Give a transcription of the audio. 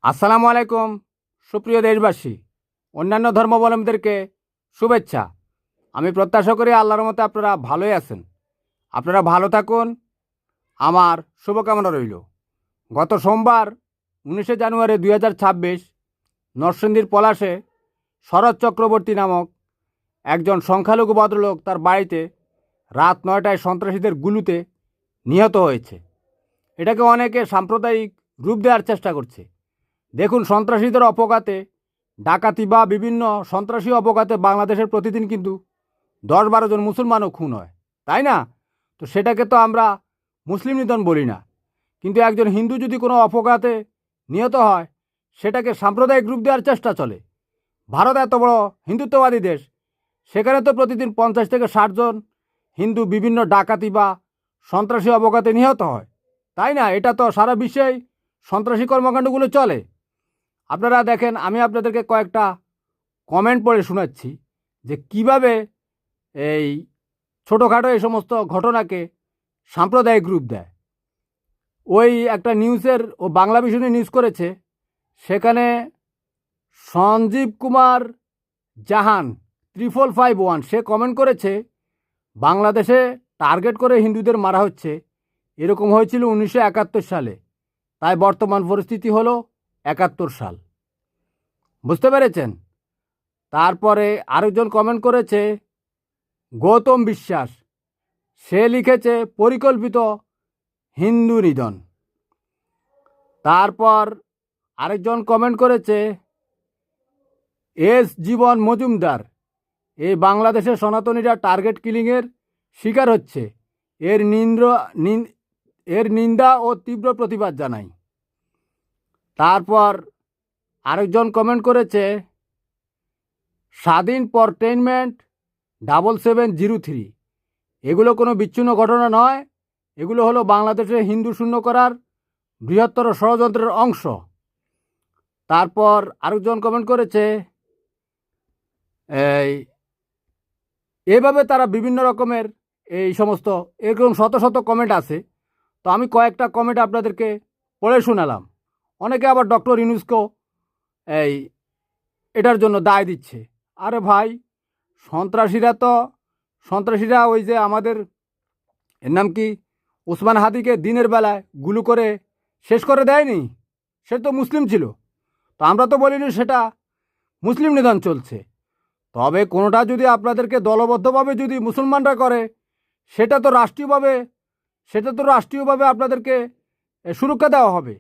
আসসালামু আলাইকুম সুপ্রিয় দেশবাসী, অন্যান্য ধর্মাবলম্বীদেরকে শুভেচ্ছা। আমি প্রত্যাশা করি আল্লাহর মতে আপনারা ভালোই আছেন। আপনারা ভালো থাকুন, আমার শুভকামনা রইল। গত সোমবার 19শে জানুয়ারি 2026 নরসিংদীর পলাশে শরৎ চক্রবর্তী নামক একজন সংখ্যালঘু ভদ্রলোক তার বাড়িতে রাত 9টায় সন্ত্রাসীদের গুলিতে নিহত হয়েছে। এটাকে অনেকে সাম্প্রদায়িক রূপ দেওয়ার চেষ্টা করছে। দেখুন, সন্ত্রাসীদের অপঘাতে, ডাকাতি বা বিভিন্ন সন্ত্রাসী অপঘাতে বাংলাদেশের প্রতিদিন কিন্তু 10-12 জন মুসলমানও খুন হয়, তাই না? তো সেটাকে তো আমরা মুসলিম নিধন বলি না, কিন্তু একজন হিন্দু যদি কোনো অপঘাতে নিহত হয় সেটাকে সাম্প্রদায়িক রূপ দেওয়ার চেষ্টা চলে। ভারত এত বড় হিন্দুত্ববাদী দেশ, সেখানে তো প্রতিদিন 50 থেকে 60 জন হিন্দু বিভিন্ন ডাকাতি বা সন্ত্রাসী অপঘাতে নিহত হয়, তাই না? এটা তো সারা বিশ্বেই সন্ত্রাসী কর্মকাণ্ডগুলো চলে। আপনারা দেখেন, আমি আপনাদেরকে কয়েকটা কমেন্ট পড়ে শোনাচ্ছি যে কিভাবে এই ছোটোখাটো এই সমস্ত ঘটনাকে সাম্প্রদায়িক রূপ দেয়। ওই একটা নিউজের ও বাংলা ভিশনে নিউজ করেছে, সেখানে সঞ্জীব কুমার জাহান 3551 সে কমেন্ট করেছে, বাংলাদেশে টার্গেট করে হিন্দুদের মারা হচ্ছে, এরকম হয়েছিল 1971 সালে, তাই বর্তমান পরিস্থিতি হলো 71 সাল। বুঝতে পেরেছেন? তারপরে আরেকজন কমেন্ট করেছে গৌতম বিশ্বাস, সে লিখেছে পরিকল্পিত হিন্দু নিধন। তারপর আরেকজন কমেন্ট করেছে এস জীবন মজুমদার, এই বাংলাদেশে সনাতনীরা টার্গেট কিলিংয়ের শিকার হচ্ছে, এর নিন্দা ও তীব্র প্রতিবাদ জানাই। তারপর আরেকজন কমেন্ট করেছে স্বাধীন পরটেইনমেন্ট 7703, এগুলো কোনো বিচ্ছিন্ন ঘটনা নয়, এগুলো হলো বাংলাদেশে হিন্দু শূন্য করার বৃহত্তর ষড়যন্ত্রের অংশ। তারপর আরেকজন কমেন্ট করেছে এইভাবে তারা বিভিন্ন রকমের এই সমস্ত এরকম শত শত কমেন্ট আছে। তো আমি কয়েকটা কমেন্ট আপনাদেরকে পড়ে শোনালাম। অনেকে আবার ডক্টর ইউনূসকেও এটার জন্য দায় দিচ্ছে। আরে ভাই, সন্ত্রাসীরা ওই যে আমাদের এর নাম কি ওসমান হাদিকে দিনের বেলায় গুলি করে শেষ করে দেয়নি, সে তো মুসলিম ছিল। তো আমরা তো বলিনি সেটা মুসলিম নিধন চলছে। তবে কোনোটা যদি আপনাদেরকে দলবদ্ধভাবে যদি মুসলমানরা করে, সেটা তো রাষ্ট্রীয়ভাবে আপনাদেরকে সুরক্ষা দেওয়া হবে।